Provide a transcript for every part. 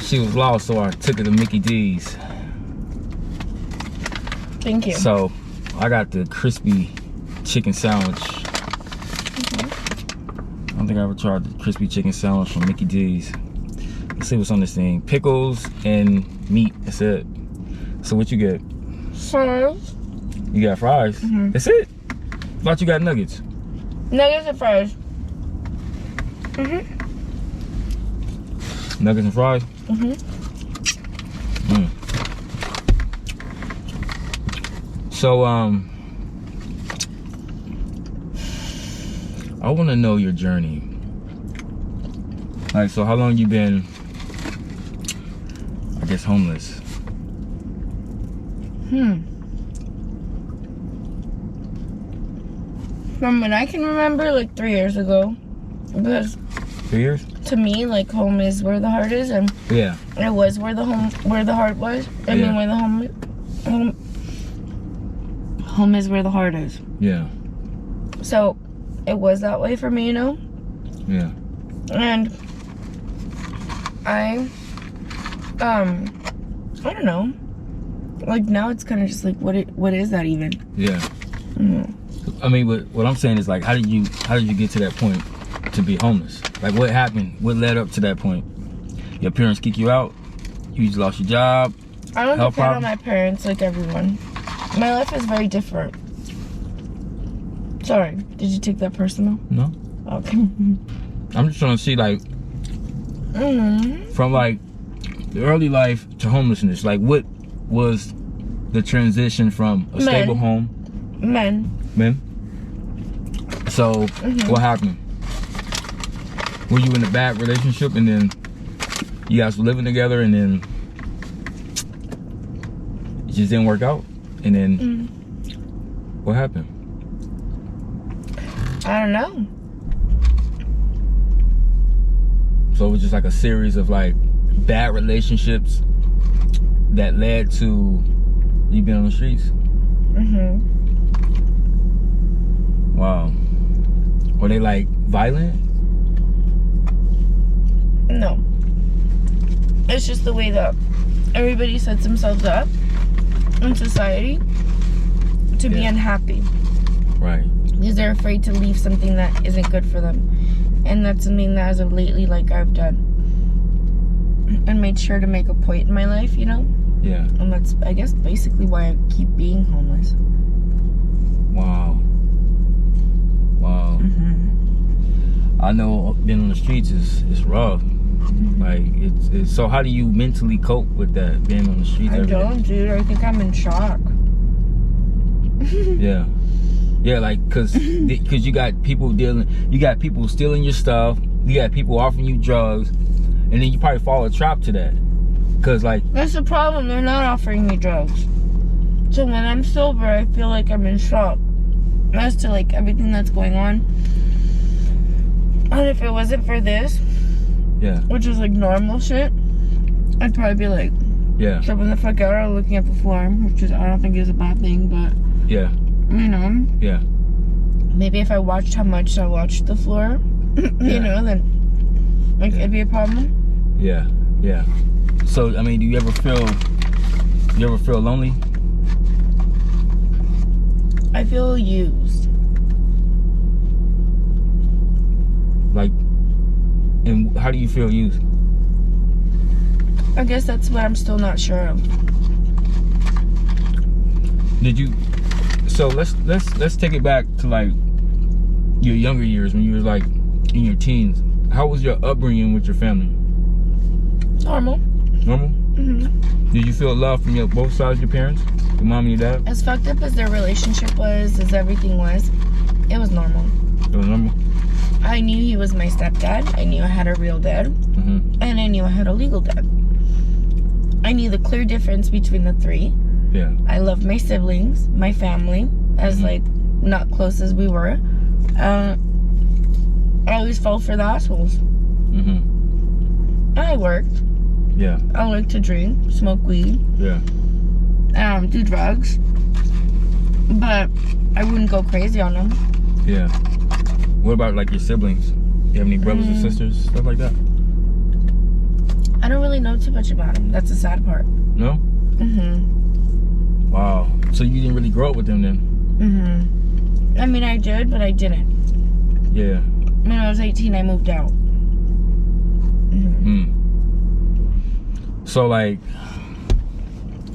she was lost, so I took her to Mickey D's. Thank you. So I got the crispy chicken sandwich. I don't think I ever tried the crispy chicken sandwich from Mickey D's. Let's see what's on this thing. Pickles and meat. That's it. So what you get? Fries. You got fries? That's it? Thought you got nuggets. Nuggets and fries. Nuggets and fries? So, I want to know your journey. Like, so how long you been, I guess, homeless? From when I can remember, like 3 years ago. Because 3 years? to me, like, home is where the heart is, and Yeah. it was where the heart was. I mean, where the home is where the heart is. Yeah. So it was that way for me, you know. Yeah. And I don't know. Like, now it's kind of just like, what is that even? Yeah. I mean, what I'm saying is, like, how did you get to that point to be homeless? Like, what happened? What led up to that point? Your parents kick you out? You just lost your job? I don't depend on my parents like everyone. My life is very different. Sorry, did you take that personal? No. Okay. I'm just trying to see, like, from, like, the early life to homelessness, like, what was the transition from a stable home? Men. So, what happened? Were you in a bad relationship and then you guys were living together and then it just didn't work out? And then what happened? I don't know. So it was just like a series of like bad relationships that led to you being on the streets? Wow. Were they like violent? No. It's just the way that everybody sets themselves up in society to be unhappy. Right. Because they're afraid to leave something that isn't good for them. And that's something that as of lately, like, I've done. And made sure to make a point in my life, you know? Yeah. And that's, I guess, basically why I keep being homeless. Wow. Wow. I know being on the streets is rough. Like, it's so how do you mentally cope with that, being on the streets every day? I don't, dude. I think I'm in shock. Yeah. Yeah, like, cause you got people stealing your stuff, you got people offering you drugs, and then you probably fall a trap to that. Cause like, that's the problem, they're not offering me drugs. So when I'm sober, I feel like I'm in shock as to like everything that's going on. And if it wasn't for this, which is like normal shit, I'd probably be like, tripping the fuck out or looking at the floor, which is, I don't think is a bad thing, but you know, maybe if I watched how much I watched the floor, you know, then like it'd be a problem. So I mean, do you ever feel lonely? I feel used. Like, and how do you feel used? I guess that's what I'm still not sure of. So let's take it back to like your younger years when you were like in your teens. How was your upbringing with your family? Normal. Did you feel love from both sides of your parents, your mom and your dad? As fucked up as their relationship was, as everything was, it was normal. It was normal? I knew he was my stepdad. I knew I had a real dad. And I knew I had a legal dad. I knew the clear difference between the three. I loved my siblings, my family, as like not close as we were. I always fell for the assholes. I worked. I like to drink, smoke weed. Do drugs. But I wouldn't go crazy on them. What about like your siblings? You have any brothers or sisters, stuff like that? I don't really know too much about him. That's the sad part. No? Mm-hmm. Wow. So you didn't really grow up with them then? Mm-hmm. I mean, I did, but I didn't. Yeah. When I was 18, I moved out. Mm-hmm. So like,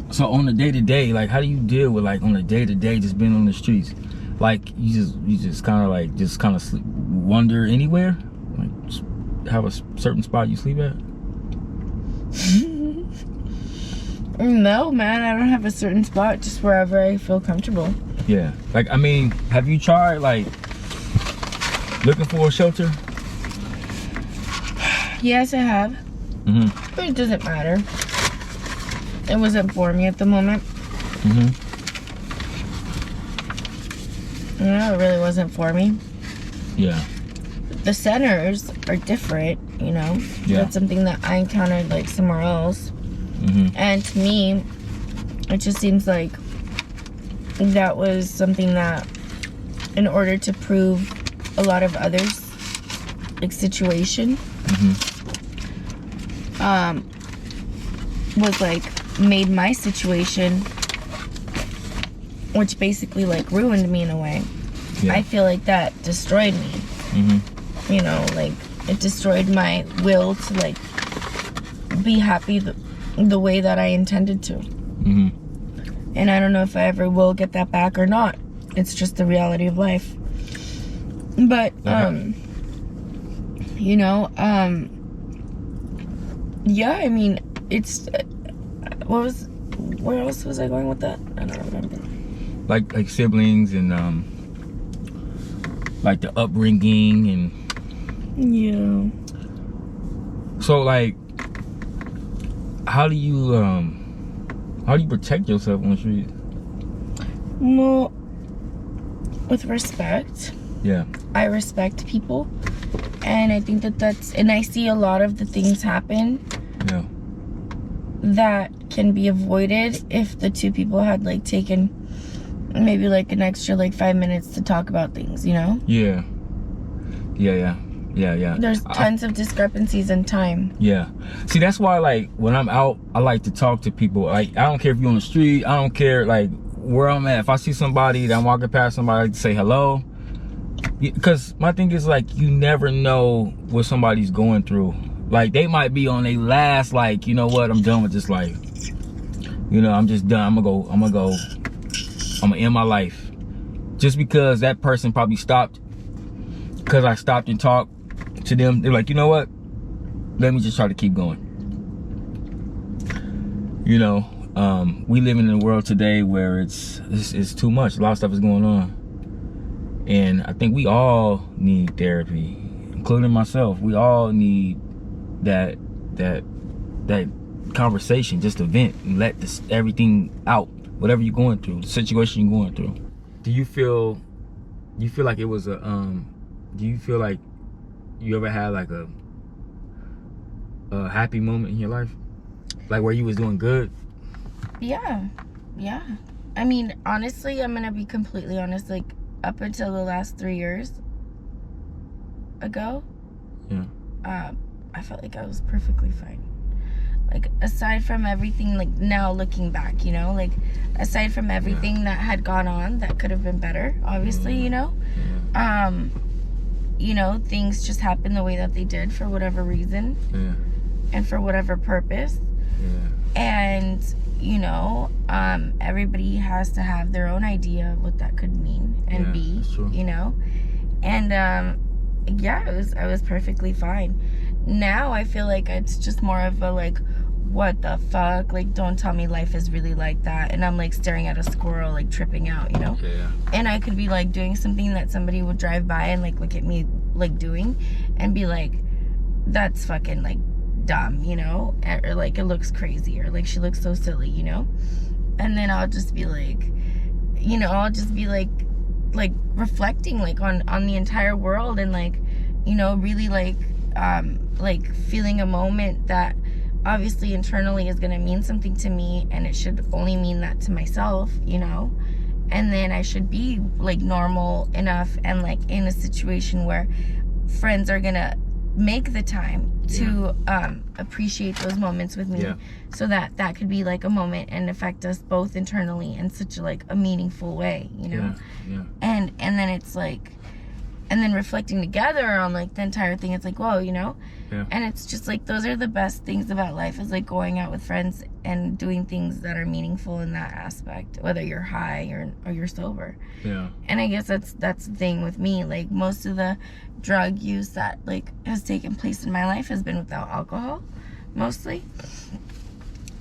so on the day-to-day, like, how do you deal with, like, on the day-to-day just being on the streets? Like, you just kind of like, wander anywhere? Like, just have a certain spot you sleep at? No, man, I don't have a certain spot, just wherever I feel comfortable. Yeah. Like, I mean, have you tried, like, looking for a shelter? Yes, I have. Mm-hmm. But it doesn't matter. It wasn't for me at the moment. Mm-hmm. No, it really wasn't for me. Yeah. The centers are different, you know? Yeah. That's something that I encountered, like, somewhere else. Mm-hmm. And to me, it just seems like that was something that, in order to prove a lot of others, like, situation, was, like, made my situation, which basically, like, ruined me in a way. Yeah. I feel like that destroyed me. Mm-hmm. You know, like, it destroyed my will to, like, be happy the way that I intended to. Mm-hmm. And I don't know if I ever will get that back or not. It's just the reality of life. But, you know, yeah, I mean, it's, where else was I going with that? I don't remember. Like siblings and, like the upbringing and... Yeah. So, like, how do you protect yourself on the street? Well, with respect. Yeah. I respect people, and I think and I see a lot of the things happen. Yeah. That can be avoided if the two people had, like, taken maybe, like, an extra, like, 5 minutes to talk about things, you know? Yeah. Yeah. There's tons of discrepancies in time. Yeah. See, that's why, like, when I'm out, I like to talk to people. Like, I don't care if you're on the street. I don't care, like, where I'm at. If I see somebody that I'm walking past somebody, I like to say hello. Because my thing is, like, you never know what somebody's going through. Like, they might be on their last, like, you know what, I'm done with this life. You know, I'm just done. I'm gonna end my life. Just because that person probably stopped, because I stopped and talked to them, they're like, you know what? Let me just try to keep going. You know, we live in a world today where it's too much. A lot of stuff is going on. And I think we all need therapy, including myself. We all need that conversation, just to vent and let everything out, whatever you're going through, the situation you're going through. Do you feel like it was do you feel like you ever had, like, a happy moment in your life? Like, where you was doing good? Yeah. I mean, honestly, I'm gonna be completely honest, like, up until the last 3 years ago, yeah, I felt like I was perfectly fine. Like, aside from everything, like, now looking back, you know, like, aside from everything that had gone on that could have been better, obviously, you know, you know, things just happened the way that they did for whatever reason, and for whatever purpose, and, you know, everybody has to have their own idea of what that could mean and be, you know, and, yeah, I was perfectly fine. Now I feel like it's just more of a, like, what the fuck, like, don't tell me life is really like that, and I'm, like, staring at a squirrel, like, tripping out, you know, and I could be, like, doing something that somebody would drive by and, like, look at me, like, doing, and be like, that's fucking, like, dumb, you know, or, like, it looks crazy, or, like, she looks so silly, you know, and then I'll just be like, you know, like reflecting, like, on the entire world, and, like, you know, really, like feeling a moment that obviously internally is gonna mean something to me, and it should only mean that to myself, you know, and then I should be, like, normal enough and, like, in a situation where friends are gonna make the time to appreciate those moments with me, so that could be like a moment and affect us both internally in such like a meaningful way, you know. And then it's like, and then reflecting together on like the entire thing, it's like, whoa, you know. And it's just like, those are the best things about life, is like going out with friends and doing things that are meaningful in that aspect, whether you're high or you're sober. And I guess that's the thing with me. Like, most of the drug use that like has taken place in my life has been without alcohol, mostly.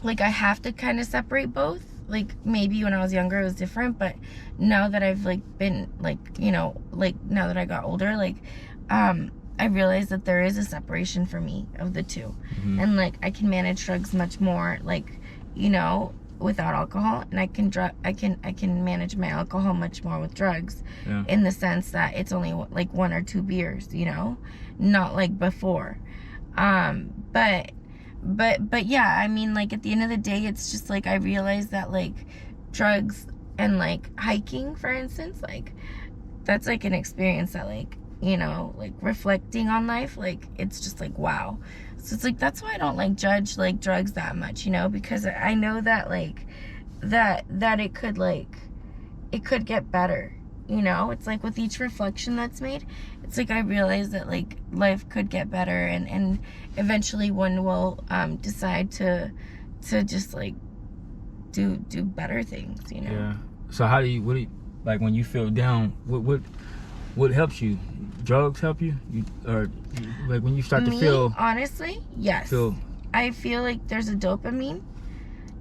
Like, I have to kind of separate both. Like, maybe when I was younger it was different, but now that I've like been like, you know, like now that I got older, like I realized that there is a separation for me of the two. And like, I can manage drugs much more, like, you know, without alcohol, and I can manage my alcohol much more with drugs, in the sense that it's only like 1 or 2 beers, you know, not like before. But yeah, I mean, like, at the end of the day, it's just like, I realized that like drugs and like hiking, for instance, like that's like an experience that, like, you know, like reflecting on life, like it's just like, wow. So it's like, that's why I don't like judge like drugs that much, you know, because I know that like that it could get better, you know. It's like with each reflection that's made, it's like I realize that like life could get better, and eventually one will decide to just like do better things, you know. So what do you like when you feel down? What helps you? Drugs help you? Or like when you start to feel... Honestly, yes. I feel like there's a dopamine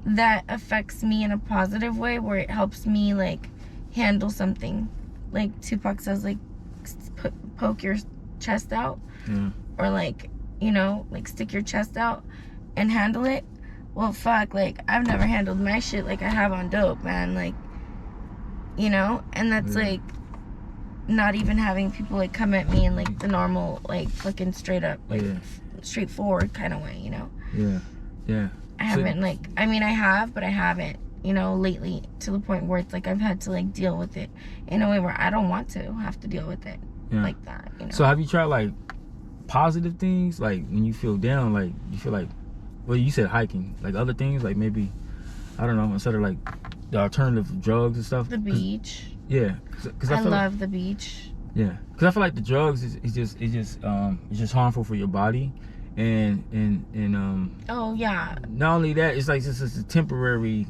that affects me in a positive way, where it helps me like handle something. Like Tupac says, like poke your chest out, or like, you know, like stick your chest out and handle it. Well, fuck, like I've never handled my shit like I have on dope, man. Like, you know, and that's like not even having people like come at me in like the normal, like fucking straight up, like straightforward kind of way, you know. I haven't like, I mean, I have, but I haven't, you know, lately, to the point where it's like I've had to like deal with it in a way where I don't want to have to deal with it like that, you know. So have you tried like positive things, like when you feel down, like you feel like, well, you said hiking, like other things, like maybe, I don't know, instead of like the alternative drugs and stuff? The beach. Cause I love the beach. Because I feel like the drugs is just harmful for your body, and oh yeah. Not only that, it's like just a temporary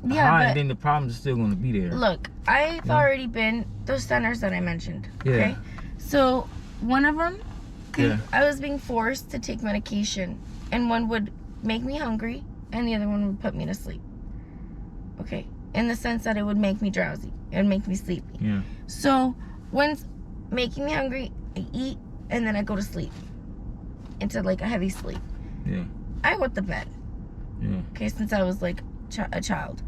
high, and then the problems are still going to be there. Look, I've already been those centers that I mentioned. Okay, so one of them, I was being forced to take medication, and one would make me hungry, and the other one would put me to sleep. Okay, in the sense that it would make me drowsy. It would make me sleepy. So one's making me hungry, I eat, and then I go to sleep into like a heavy sleep. I went to bed. Okay, since I was like a child.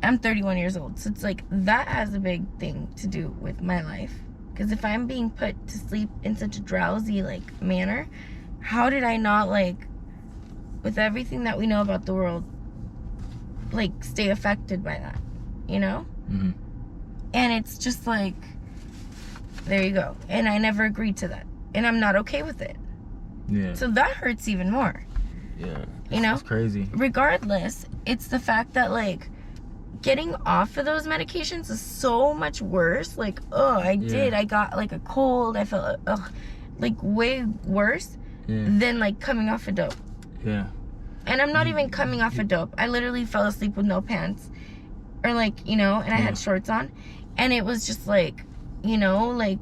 I'm 31 years old, so it's like that has a big thing to do with my life. Because if I'm being put to sleep in such a drowsy like manner, how did I not, like, with everything that we know about the world, like stay affected by that, you know? And it's just like, there you go. And I never agreed to that, and I'm not okay with it. So that hurts even more. You know, it's crazy. Regardless, it's the fact that like getting off of those medications is so much worse. Like, I got like a cold. I felt like way worse than like coming off of dope. And I'm not even coming off of dope. I literally fell asleep with no pants, or like, you know, and I had shorts on, and it was just like, you know, like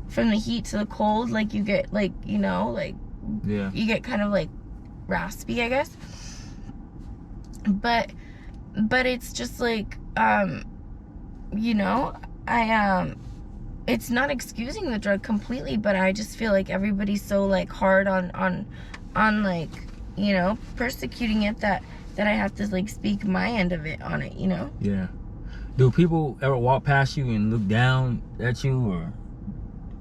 from the heat to the cold, like you get like, you know, like you get kind of like raspy, I guess. But it's just like, you know, it's not excusing the drug completely, but I just feel like everybody's so like hard on like, you know, persecuting it that I have to like speak my end of it on it, you know? Do people ever walk past you and look down at you or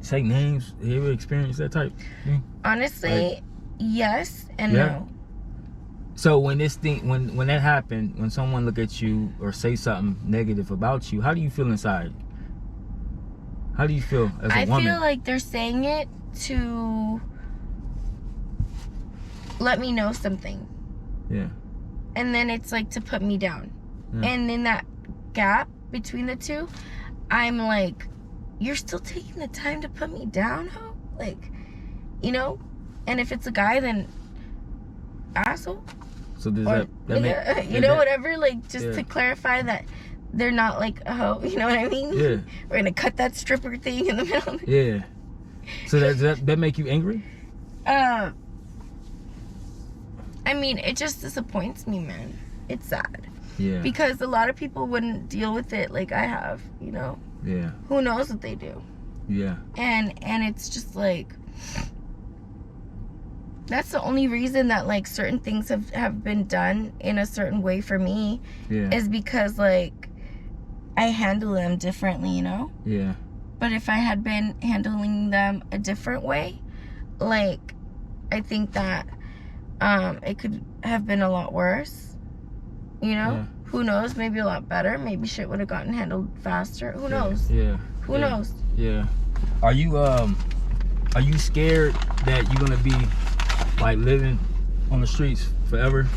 say names? You ever experienced that type thing? Honestly, like, yes and no. So when this thing, when that happened, when someone look at you or say something negative about you, how do you feel inside? How do you feel as a woman? I feel like they're saying it to let me know something. Yeah. And then it's like to put me down. Yeah. And in that gap between the two, I'm like, you're still taking the time to put me down, ho? Like, you know? And if it's a guy, then asshole. So does Or, that make, you know, whatever, like, just to clarify that they're not like a hoe, you know what I mean? Yeah. We're gonna cut that stripper thing in the middle. Yeah. So does that make you angry? I mean, it just disappoints me, man. It's sad. Yeah. Because a lot of people wouldn't deal with it like I have, you know? Yeah. Who knows what they do? Yeah. And it's just like, that's the only reason that like certain things have been done in a certain way for me. Yeah. Is because like I handle them differently, you know? Yeah. But if I had been handling them a different way, like, I think that it could have been a lot worse, you know? Yeah. Who knows? Maybe a lot better. Maybe shit would have gotten handled faster. Who knows? Yeah. Who knows? Yeah. Are you scared that you're gonna be like living on the streets forever?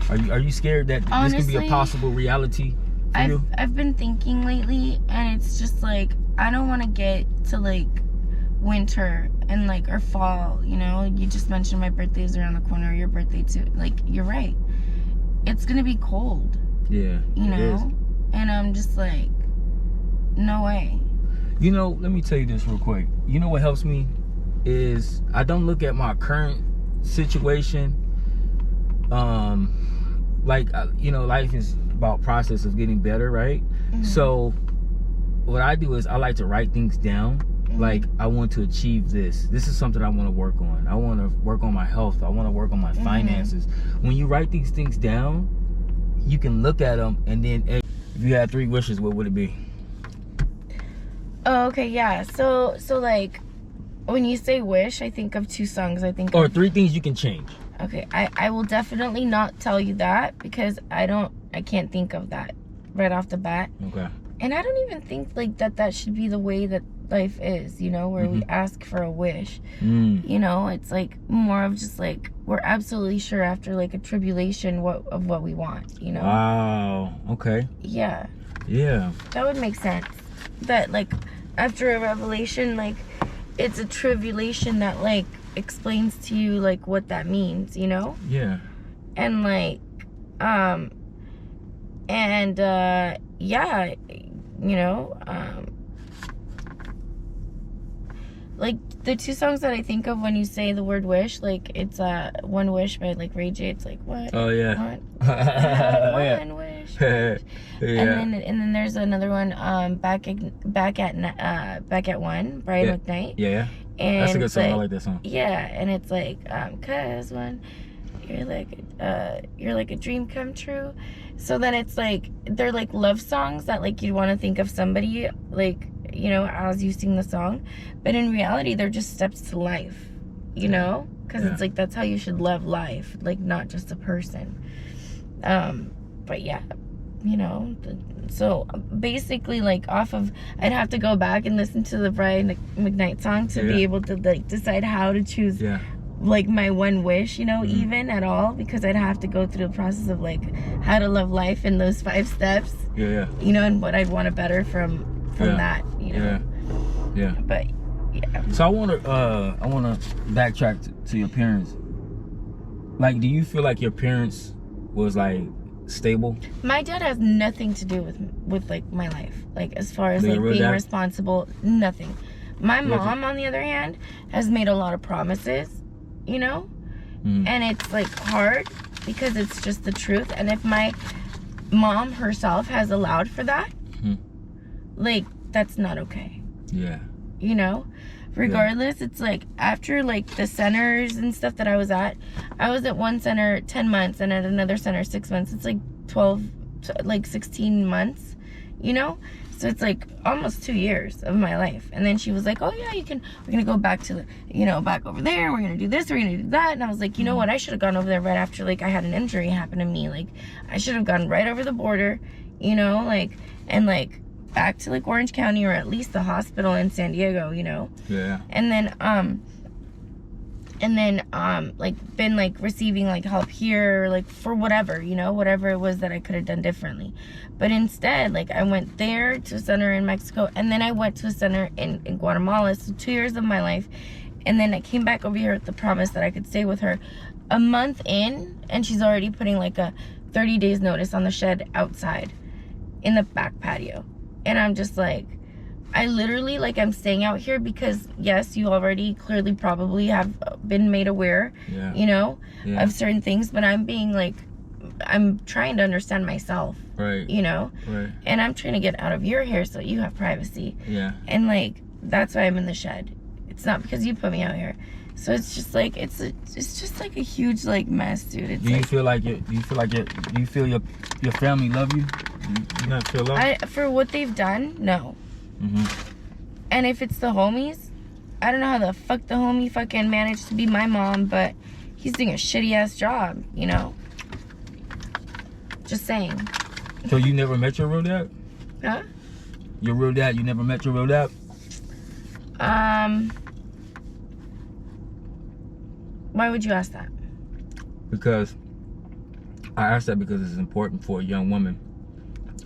Are you scared that Honestly, this could be a possible reality for you? I've been thinking lately, and it's just like, I don't want to get to like winter and like or fall, you know? You just mentioned my birthday is around the corner, your birthday too. Like, you're right. It's gonna be cold. Yeah. You know? And I'm just like, no way. You know, let me tell you this real quick. You know what helps me is I don't look at my current situation. Like, you know, life is about process of getting better, right? Mm-hmm. So what I do is I like to write things down. Mm-hmm. Like, I want to achieve this. This is something I want to work on. I want to work on my health. I want to work on my finances. When you write these things down, you can look at them, and then if you had 3 wishes, what would it be? Oh, okay, yeah. So like, when you say wish, I think of 2 songs. I think or 3 things you can change. Okay, I will definitely not tell you that because I can't think of that right off the bat. Okay. And I don't even think like that should be the way that life is, you know, where we ask for a wish. You know, it's like more of just like we're absolutely sure after like a tribulation of what we want, you know. Wow. Okay. Yeah. Yeah. That would make sense. That like after a revelation, like it's a tribulation that like explains to you like what that means, you know? Yeah. And like yeah, you know, like the 2 songs that I think of when you say the word wish, like it's One Wish by like Ray J. It's like what? Oh yeah. One wish. Yeah. And then there's another one, back at one, Brian McKnight. Yeah. And that's a good song. like, I like that song. Yeah, and it's like 'cause when you're like a dream come true. So then it's like they're like love songs that like you want to think of somebody like, you know, as you sing the song, but in reality they're just steps to life, you know, because it's like that's how you should love life, like not just a person. But yeah, you know, so basically like off of, I'd have to go back and listen to the Brian McKnight song to be able to like decide how to choose like my one wish, you know, even at all, because I'd have to go through the process of like how to love life in those 5 steps, you know, and what I'd want to better from that, you know. But yeah. So I want to backtrack to your parents. Like, do you feel like your parents was like stable? My dad has nothing to do with like my life, like as far as like being responsible, nothing. My mom, on the other hand, has made a lot of promises, you know, and it's like hard because it's just the truth. And if my mom herself has allowed for that, like that's not okay. Yeah. You know, regardless, it's like after like the centers and stuff that I was at one center 10 months and at another center 6 months. It's like 16 months, you know. So it's like almost 2 years of my life. And then she was like, oh yeah, we're gonna go back to the, you know, back over there, we're gonna do this, we're gonna do that. And I was like, you know what, I should have gone over there right after like I had an injury happen to me. Like I should have gone right over the border, you know, like, and like back to like Orange County, or at least the hospital in San Diego, you know. Yeah. And then and then like been like receiving like help here, like for whatever, you know, whatever it was that I could have done differently. But instead, like I went there to a center in Mexico, and then I went to a center in Guatemala. So 2 years of my life, and then I came back over here with the promise that I could stay with her. A month in, and she's already putting like a 30 days notice on the shed outside in the back patio. And I'm just like, I literally, like, I'm staying out here because, yes, you already clearly probably have been made aware, you know, of certain things. But I'm being, like, I'm trying to understand myself, you know? And I'm trying to get out of your hair so you have privacy. And, like, that's why I'm in the shed. It's not because you put me out here. So it's just like, it's just like a huge, like, mess, dude. It's do you feel like do you feel your family love you? You not feel love? For what they've done, no. And if it's the homies, I don't know how the fuck the homie fucking managed to be my mom, but he's doing a shitty ass job, you know? Just saying. So you never met your real dad? Huh? Your real dad, you never met your real dad? Why would you ask that? Because I asked that because it's important for a young woman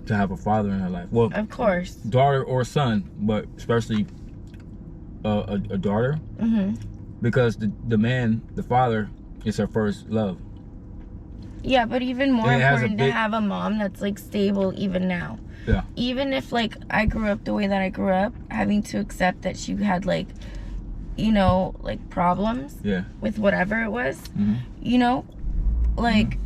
to have a father in her life. Well, of course, daughter or son, but especially a daughter, because the man, the father, is her first love. Yeah, but even more important to have a mom that's like stable even now. Yeah. Even if like I grew up the way that I grew up, having to accept that she had like, you know, like problems with whatever it was, you know, like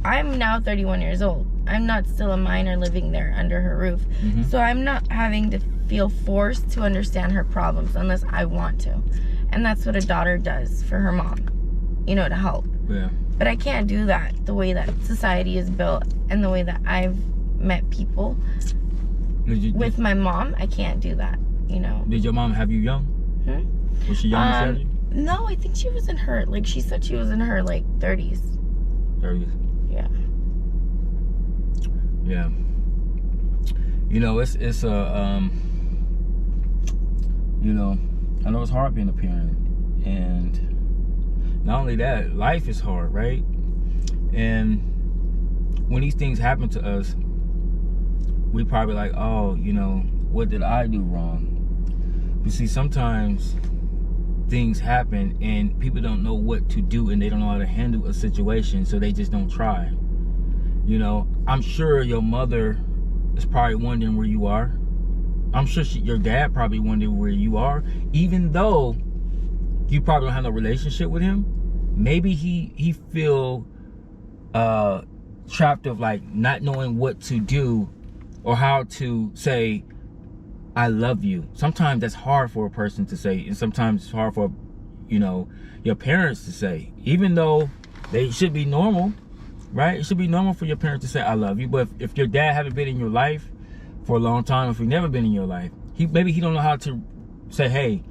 I'm now 31 years old. I'm not still a minor living there under her roof. So I'm not having to feel forced to understand her problems unless I want to. And that's what a daughter does for her mom, you know, to help. But I can't do that the way that society is built and the way that I've met people. With my mom, I can't do that, you know. Did your mom have you young? Was she young? No, I think she was in her, like, she said she was in her, like, 30s. 30s? Yeah. Yeah. You know, it's a, you know, I know it's hard being a parent. And not only that, life is hard, right? And when these things happen to us, we probably like, oh, you know, what did I do wrong? You see, sometimes things happen and people don't know what to do and they don't know how to handle a situation, so they just don't try. You know, I'm sure your mother is probably wondering where you are. I'm sure your dad probably wondering where you are, even though you probably don't have no relationship with him. Maybe he feel trapped of like not knowing what to do or how to say I love you. Sometimes that's hard for a person to say, and sometimes it's hard for, you know, your parents to say, even though they should be normal, right? It should be normal for your parents to say I love you. But if your dad haven't been in your life for a long time, if he's never been in your life, maybe he don't know how to say, hey,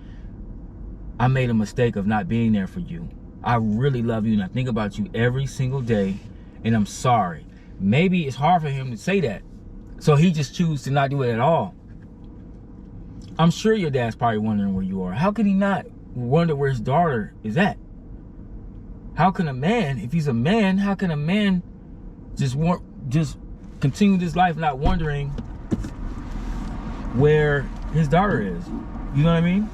I made a mistake of not being there for you. I really love you and I think about you every single day and I'm sorry. Maybe it's hard for him to say that, so he just chooses to not do it at all. I'm sure your dad's probably wondering where you are. How could he not wonder where his daughter is at? How can a man, if he's a man, how can a man just continue this life not wondering where his daughter is? You know what I mean?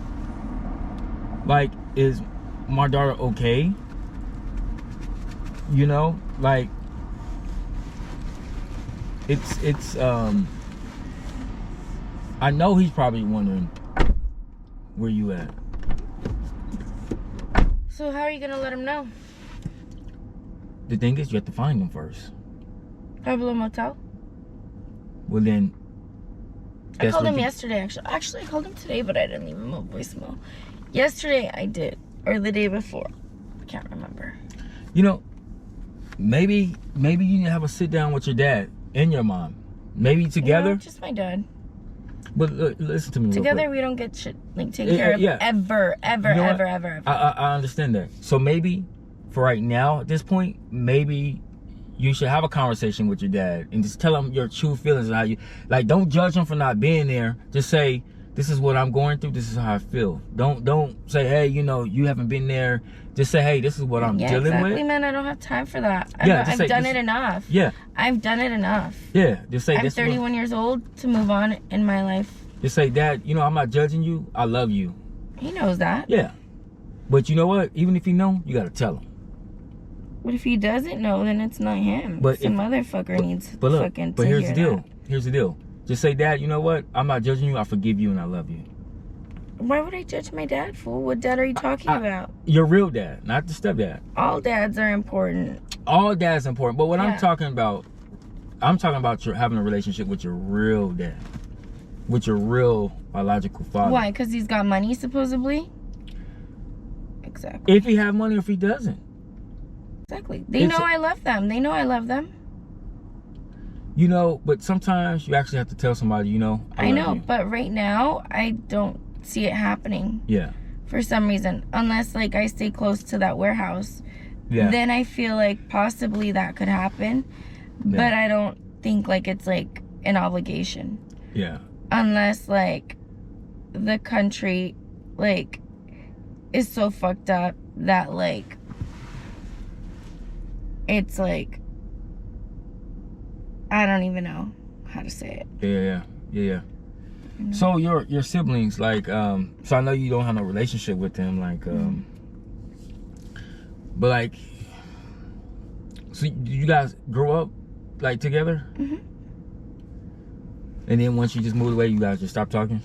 Like, is my daughter okay? You know, like it's I know he's probably wondering where you at. So how are you gonna let him know? The thing is, you have to find him first. Pablo Motel? Well then, I called him yesterday, actually. Actually, I called him today, but I didn't leave him a voicemail. Yesterday I did, or the day before. I can't remember. You know, maybe you need to have a sit down with your dad and your mom. Maybe together. No, just my dad. But listen to me. Together we don't get shit like taken care of ever. I understand that. So maybe for right now at this point, maybe you should have a conversation with your dad and just tell him your true feelings and how you, like, don't judge him for not being there. Just say, this is what I'm going through. This is how I feel. Don't say, hey, you know, you haven't been there. Just say, hey, this is what I'm dealing exactly, with. man. I don't have time for that. Yeah, I've done it enough. Yeah. I've done it enough. Yeah, just say I'm 31 years old to move on in my life. Just say, Dad, you know, I'm not judging you. I love you. He knows that. Yeah. But you know what? Even if he know, you gotta tell him. But if he doesn't know, then it's not him. But the motherfucker needs but look, fucking but to here's hear the deal. that. Here's the deal. Just say, Dad, you know what? I'm not judging you. I forgive you and I love you. Why would I judge my dad, fool? What dad are you talking about? Your real dad, not the stepdad. All dads are important. All dads important. But what I'm talking about your having a relationship with your real dad. With your real biological father. Why? Because he's got money, supposedly? Exactly. If he have money or if he doesn't. Exactly. They know I love them. They know I love them. You know, but sometimes you actually have to tell somebody, you know, I know, you. But right now, I don't see it happening. Yeah. For some reason. Unless, like, I stay close to that warehouse. Yeah. Then I feel like possibly that could happen. Yeah. But I don't think, like, it's, like, an obligation. Yeah. Unless, like, the country, like, is so fucked up that, like, it's, like, I don't even know how to say it. Yeah. Mm-hmm. So your siblings, like, so I know you don't have no relationship with them, like, but, like, so you guys grow up, like, together? Mm-hmm. And then once you just moved away, you guys just stopped talking?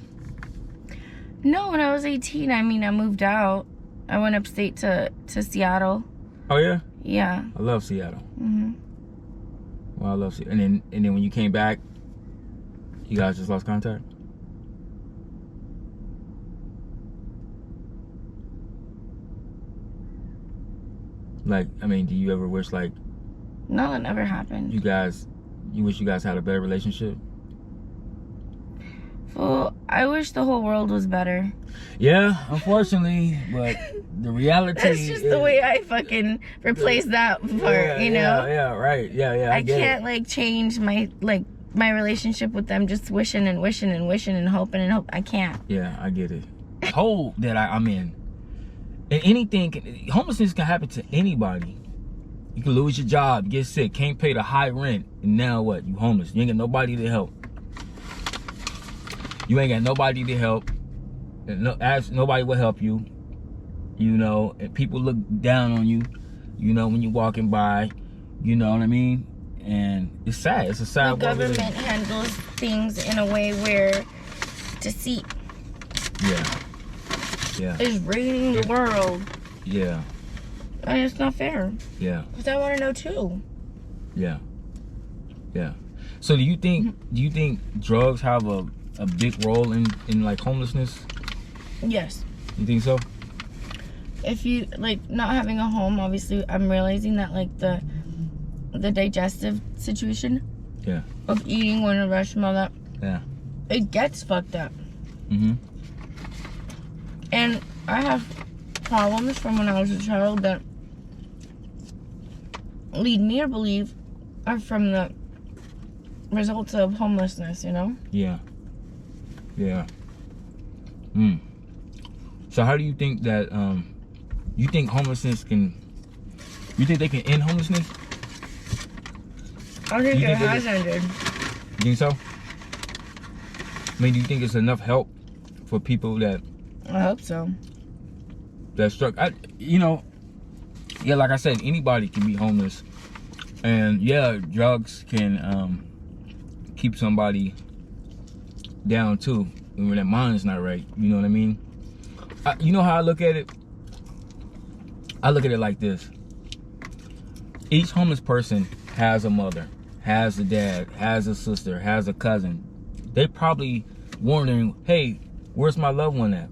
No, when I was 18, I mean, I moved out. I went upstate to Seattle. Oh, yeah? Yeah. I love Seattle. Mm-hmm. Well, I love Seattle. And then when you came back, you guys just lost contact? Like, I mean, do you ever wish, like... No, that never happened. You wish you guys had a better relationship? Well, I wish the whole world was better. Yeah, unfortunately, but the reality That's just the way I fucking replace that part, you know? Yeah, right. Yeah, I can't, like, change my relationship with them just wishing and wishing and wishing and hoping and hope. I can't. Yeah, I get it. The hole that I'm in. And anything, homelessness can happen to anybody. You can lose your job, get sick, can't pay the high rent, and now what? You homeless. You ain't got nobody to help. You ain't got nobody to help. Nobody will help you. You know, and people look down on you, you know, when you're walking by. You know what I mean? And it's sad. It's a sad the government handles things in a way where deceit is reigning the world. Yeah. And it's not fair. Yeah. Because I want to know too. Yeah. So do you think drugs have a big role in like homelessness? Yes. You think so? If you, like, not having a home, obviously I'm realizing that, like, the digestive situation of eating when a rush and all that, it gets fucked up. Mm-hmm. And I have problems from when I was a child that lead me to believe are from the results of homelessness, you know? Yeah. So how do you think that you think homelessness you think they can end homelessness? I think it has ended. You think so? I mean, do you think it's enough help for people that I hope so. That struck, like I said, anybody can be homeless, and drugs can keep somebody down too when their mind's not right. You know what I mean? You know how I look at it? I look at it like this: each homeless person has a mother, has a dad, has a sister, has a cousin. They probably wondering, hey, where's my loved one at?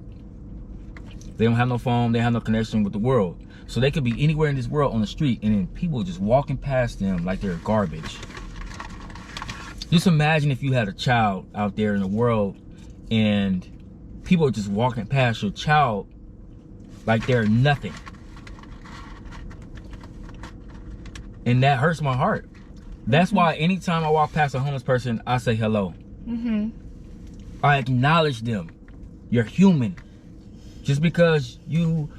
They don't have no phone, they have no connection with the world. So they could be anywhere in this world on the street, and then people just walking past them like they're garbage. Just imagine if you had a child out there in the world and people are just walking past your child like they're nothing. And that hurts my heart. That's why anytime I walk past a homeless person, I say hello. I acknowledge them. You're human. Just because you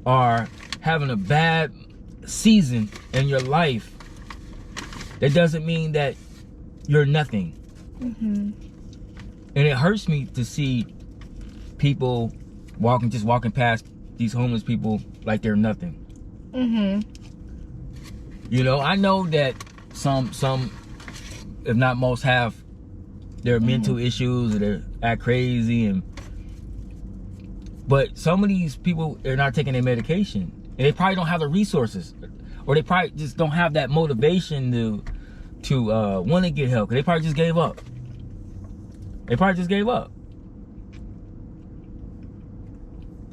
are having a bad season in your life, that doesn't mean that you're nothing. Mm-hmm. And it hurts me to see people walking past these homeless people like they're nothing. Mm-hmm. You know, I know that some, if not most, have their mental issues or they act crazy, but some of these people, they're not taking their medication, and they probably don't have the resources, or they probably just don't have that motivation to want to get help. They probably just gave up.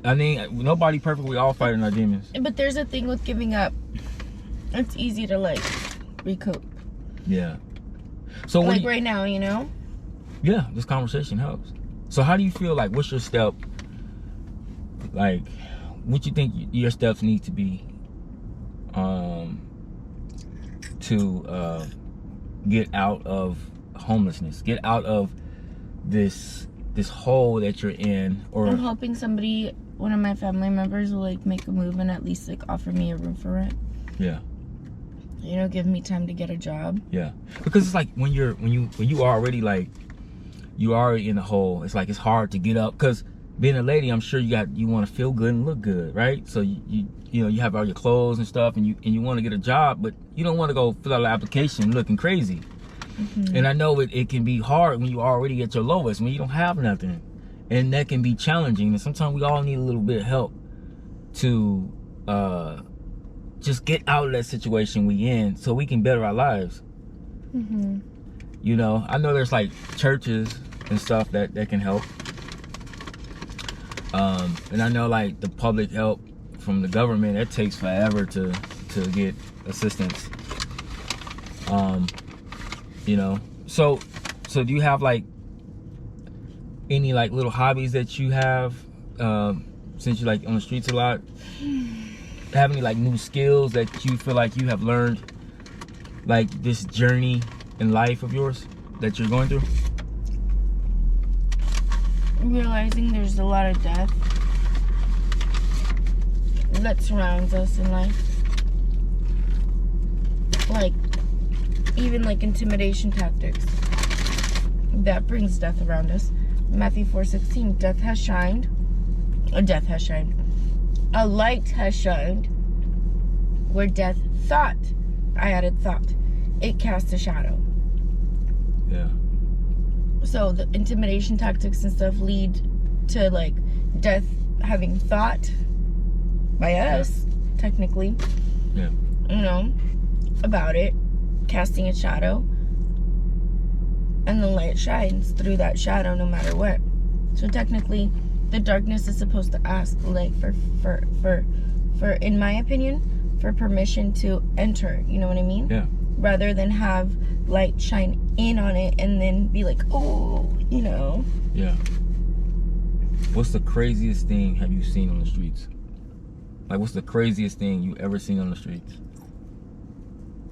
I mean, nobody perfect. We all fighting our demons. But there's a thing with giving up. It's easy to like recoup. Yeah. So like right now, you know? Yeah, this conversation helps. So how do you feel? Like, what's your step? Like, what you think your steps need to be to get out of homelessness, get out of this hole that you're in? Or I'm hoping somebody, one of my family members, will like make a move and at least like offer me a room for rent. Yeah. You know, give me time to get a job. Yeah, because it's like when you are already like, you already in the hole. It's like it's hard to get up, because being a lady, I'm sure you want to feel good and look good, right? So you know, you have all your clothes and stuff, and you want to get a job, but you don't want to go fill out an application looking crazy. Mm-hmm. And I know it can be hard when you already at your lowest, when you don't have nothing, and that can be challenging. And sometimes we all need a little bit of help to just get out of that situation we in, so we can better our lives. Mm-hmm. You know, I know there's like churches and stuff that can help. And I know like the public help from the government, it takes forever to get assistance. You know, so do you have like any like little hobbies that you have since you're like on the streets a lot? Have any like new skills that you feel like you have learned, like this journey in life of yours that you're going through? Realizing there's a lot of death that surrounds us in life. Like, even like intimidation tactics that brings death around us. Matthew 4:16, a light has shined where death thought. I added thought. It cast a shadow. Yeah. So the intimidation tactics and stuff lead to like death having thought by us, technically. Yeah. You know, about it, casting a shadow, and the light shines through that shadow no matter what. So technically, the darkness is supposed to ask, like, for in my opinion, for permission to enter. You know what I mean? Yeah. Rather than have light shine in on it and then be like, oh, you know. Yeah. What's the craziest thing have you seen on the streets? Like, what's the craziest thing you ever seen on the streets?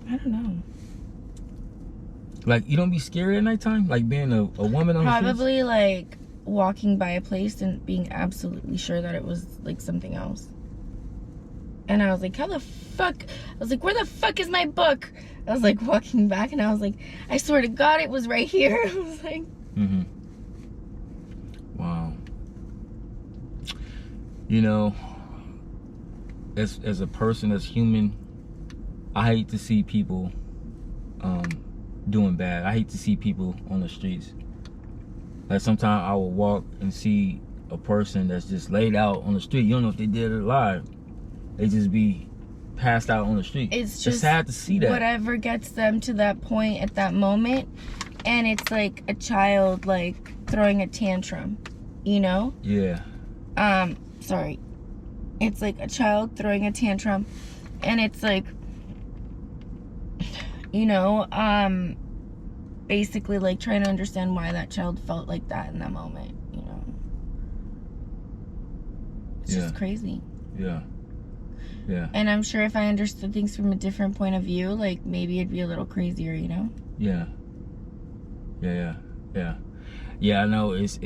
I don't know. Like, you don't be scared at nighttime? Like being a woman on the streets? Probably like walking by a place and being absolutely sure that it was like something else. And I was like, how the fuck? I was like, where the fuck is my book? I was like walking back and I was like, I swear to God it was right here. I was like, mm-hmm. Wow. You know, as a person, as human, I hate to see people doing bad. I hate to see people on the streets. Like, sometimes I will walk and see a person that's just laid out on the street. You don't know if they dead or alive. They just be passed out on the street. It's just sad to see that. Whatever gets them to that point at that moment. And it's like a child like throwing a tantrum, you know? Yeah. Sorry. It's like a child throwing a tantrum. And it's like, you know, basically like trying to understand why that child felt like that in that moment, you know? It's just crazy. Yeah. Yeah. And I'm sure if I understood things from a different point of view, like maybe it'd be a little crazier, you know? Yeah. Yeah. Yeah, I know it's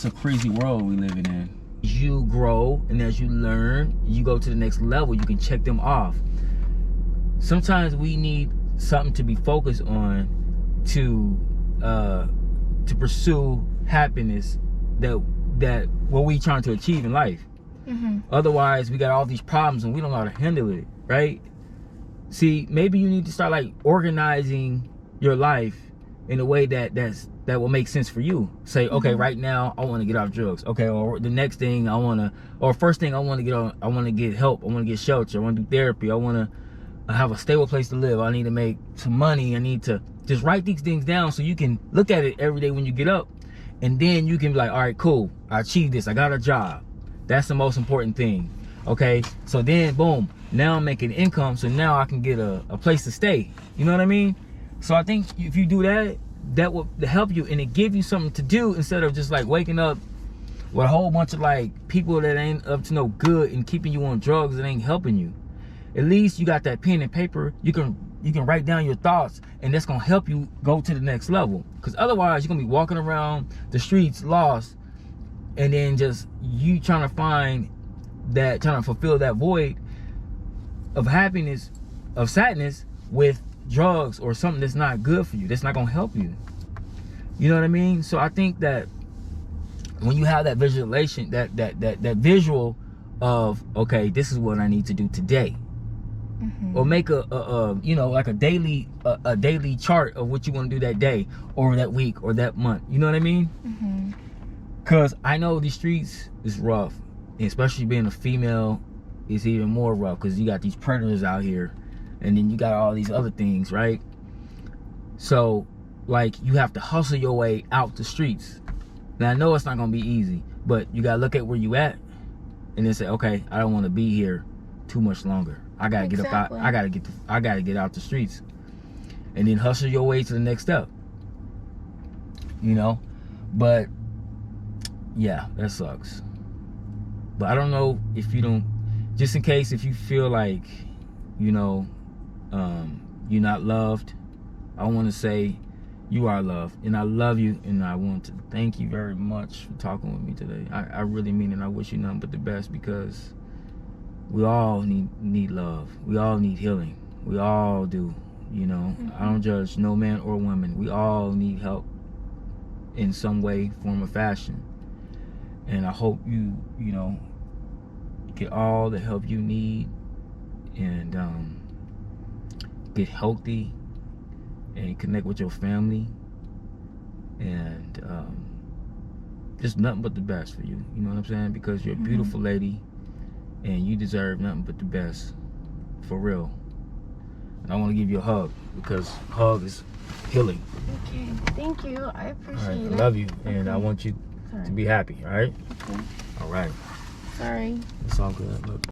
a crazy world we living in. As you grow and as you learn, you go to the next level, you can check them off. Sometimes we need something to be focused on to pursue happiness that what we trying to achieve in life. Otherwise, we got all these problems and we don't know how to handle it, right? See, maybe you need to start like organizing your life in a way that will make sense for you. Say, okay, right now I want to get off drugs. Okay, or the next thing first thing I want to get on, I want to get help. I want to get shelter. I want to do therapy. I want to have a stable place to live. I need to make some money. I need to just write these things down so you can look at it every day when you get up, and then you can be like, all right, cool, I achieved this. I got a job. That's the most important thing. Okay, so then boom, now I'm making income, so now I can get a place to stay. You know what I mean? So I think if you do that, that will help you, and it give you something to do instead of just like waking up with a whole bunch of like people that ain't up to no good and keeping you on drugs that ain't helping you. At least you got that pen and paper. You can write down your thoughts, and that's gonna help you go to the next level. Because otherwise, you're gonna be walking around the streets lost, and then just you trying to fulfill that void of happiness, of sadness with drugs or something that's not good for you. That's not gonna help you. You know what I mean? So I think that when you have that visualization, that visual of, okay, this is what I need to do today. Or make a you know, like a daily chart of what you want to do that day or that week or that month. You know what I mean? Because I know these streets is rough, and especially being a female is even more rough because you got these predators out here, and then you got all these other things, right? So like you have to hustle your way out the streets. Now I know it's not gonna be easy, but you gotta look at where you at and then say, okay, I don't want to be here too much longer. I gotta get up out. I gotta get out the streets, and then hustle your way to the next step. You know, but yeah, that sucks. But I don't know if you don't. Just in case, if you feel like, you know, you're not loved, I want to say you are loved, and I love you, and I want to thank you very much for talking with me today. I really mean it. I wish you nothing but the best, because we all need love. We all need healing. We all do, you know. I don't judge no man or woman. We all need help in some way, form, or fashion. And I hope you know, get all the help you need, and get healthy and connect with your family, and just nothing but the best for you. You know what I'm saying? Because you're a beautiful lady, and you deserve nothing but the best, for real. And I want to give you a hug, because hug is healing. Okay, thank you. I appreciate it. I love you, and I want you to be happy. All right. Okay. All right. Sorry. It's all good. Look.